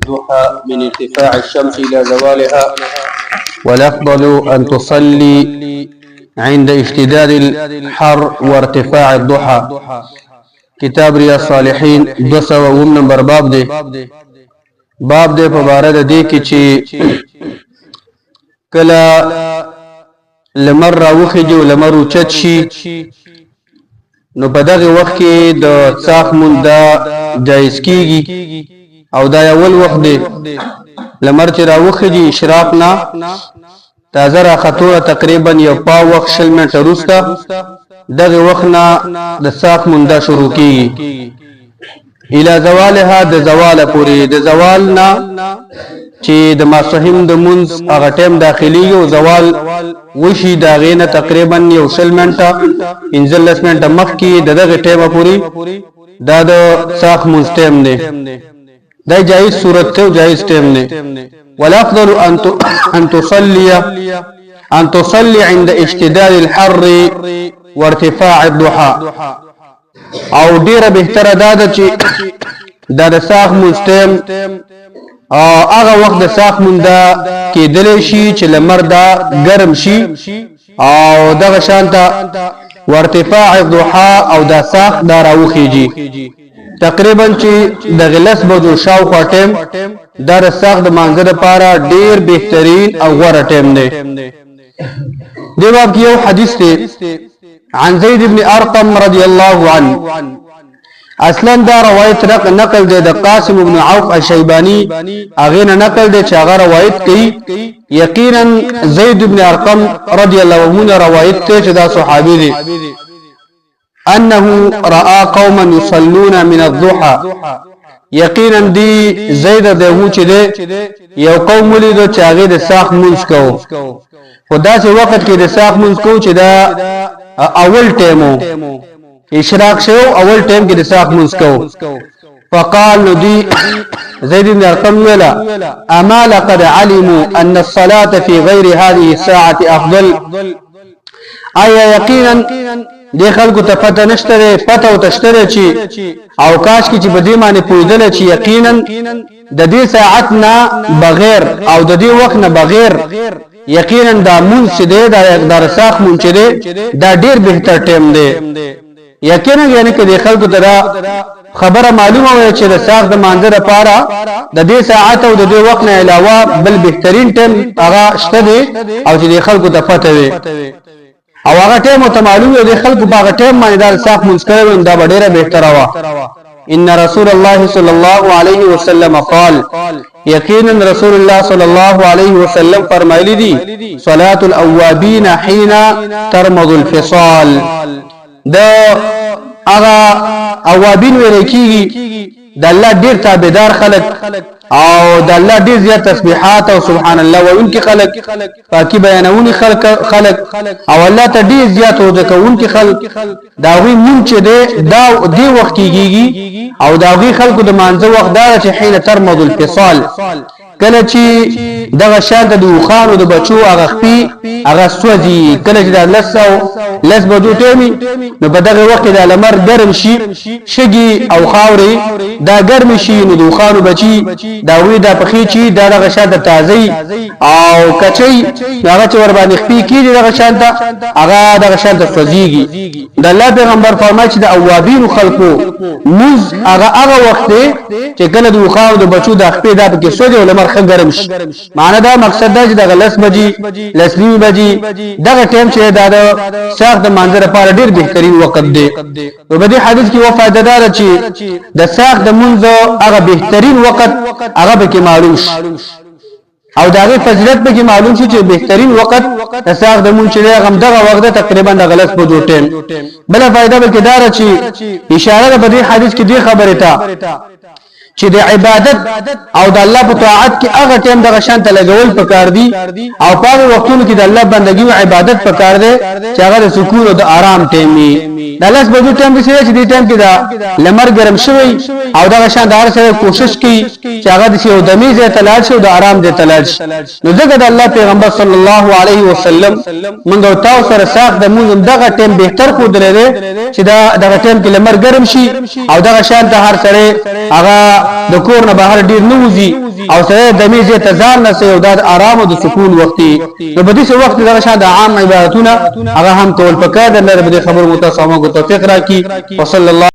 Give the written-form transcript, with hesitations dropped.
الضحى من ارتفاع الشمس إلى زوالها، والأفضل أن تصلي عند اشتداد الحر وارتفاع الضحى. کتاب ریاض الصالحین 200 نمبر باب دی په باره د دې کې چې کله لمر راوخیږي او لمر اوچت شي نو په دغه وخت کې د څاښ مونده جایز کیږي او دا اول وخت دی لمر چې راوخیږي اشراق نه تازه راختو تقریبا یو پاو وخت 20 منټه وروسته دغه وخت نه د څاښ مونده شروع کیږي الى زوالها د زوال پورې د زوال نه چې د ماسپښین د منځ هغه ټیم داخلي او زوال وشي دا غینه تقریبا یو 20 منټه 15 منټه مخکې دغه ټیم پورې دا د څاښ منځ ټیم دی دا جایز صورت ته جایز ټیم دی والافضل ان تصلي عند اشتداد الحر وارتفاع الضحى او ډیره بهتره ده چې دا د څاښ منځ ټیم هغه وخت د څاښ مونده کېدلی شي چې لمر دا ګرم شي او دغه شانته وارتفاع الضحى او دا څاښ دا راوخیږي تقریبا چې د 10 بجو شاوخوا ټیم دا د څاښ د مانځه لپاره ډیر بهترین او غوره ټیم دی دی باب کې یو حدیث دی عن زید بن ارقم رضی الله عنه اصلا دا روایت نقل دی د قاسم بن عوف الشیبانی اغه نه نقل دی چې هغه روایت کوي یقینا زید بن ارقم رضی الله عنه روایت ته چې دا صحابي دی انه راى قوما يصلون من الضحى یقینا دی زید دغه چې دی یو قوم لیدو چې هغه د څاښ منځ کوو خدا سے وخت کې د څاښ منځ کوو چې دا اول ټیمو اشراق شو اول ټیم کې د څاښ منځ کوو فقال ندي زید بن ارقم ولا اما لقد علموا ان الصلاه في غير هذه الساعه افضل اي يقينا دې خلکو ته پته نشته پته او تشته چې اوقاش کې چې بدی معنی پویدل چې یقینا د دې ساعت نه بغیر او د دې وخت نه بغیر یقینا دا مونږ چې دی دا څاښ مونږ چې دی دا ډیر بهتر ټیم دی یقینا یعنی کې د خلکو ته خبره معلومه وي چې د څاښ د مانځه لپاره د دې ساعت او د دې وخت نه علاوه بل بهترین ټیم هغه شته دی او چې د خلکو ته پته وي او هغه ټیم ته معلومه وي د خلکو په هغه ټیم باندې دا څاښ مونږ کوي دا ډیره بهتره و ان رسول الله صلى الله عليه وسلم قال یقینا رسول الله صلی الله علیه وسلم فرمایلی دي صلاه الاوابین حين ترمض الفصال دا هغه اوابین ویل کیږي د الله ډیر تابعدار خلق او د الله ډیر زیات تسبیحات او سبحان الله وانکی خلق پاکي بیانونی خلق او الله ته ډیر زیات وځکونکي خلق دا وی مونږ چې دا دی وخت کیږي او دا وی خلقو د مانځه وخت دا چې حين ترمض الفصال کله چې دغه شاده د وخانو د بچو هغه خپي هغه سوځي کله چې د لس بجو ټیمي نو په دغه وخت د لمر ګرم شي شګي او خاوري دا ګرم شي نو د وخانو بچي دا وی دا پخې چی دغه شاده تازه او کچي هغه چې ور باندې خپي کیږي دغه شاده هغه دغه شاده سوځيږي د الله پیغمبر فرمایي چې د اوابین خلقو موز هغه وخت چې کله د وخانو د بچو د خپي دا کې سوځي او لمر خنګرم شي معنی دا مقصد دا چې دغه لس بجې لسنی بجې دغه ټیم چې دا د څاښ د مانځه لپاره ډیر بهترین وخت دی او په دې حدیث کې و فائدہ دار چې د څاښ د منځو هغه بهترین وخت هغه به کې معلوم شي او دغه فضیلت به کې معلوم شي چې بهترین وخت د څاښ د منځ چې هغه دغه وخت تقریبا د غلط بجو ټیم بل فائدہ به کې دار چې اشاره په دې حدیث کې دی خبره تا چې د عبادت او د الله په طاعت کې هغه ټیم د غشان ته لګول پکار دي او په وختونو کې د الله بندګي او عبادت پکار دي چې هغه د سکون او د آرام ټیم وي دا لاس بجو ټایم کې چې دې ټایم کې دا لمر ګرم شوی او دا شان دار سره کوشش کوي چې هغه د یو دمي ځای تلاش شي او د آرام ځای تلاش نو ځکه د الله پیغمبر صلی الله علیه وسلم موږ او تاسو سره ساخ د موږ دغه ټایم بهتر خو درې چې دا دغه ټایم کې لمر ګرم شي او دغه شان ته هر سره هغه د کور نه بهر ډیر نه وځي او سره د میزه تزار نه سي او د آرام او د سکون وختي نو په دې وخت دغه شان د عام عبادتونه هغه هم کول پکار د الله رب دې خبر متصامه کو توفیق راکړي وصلی الله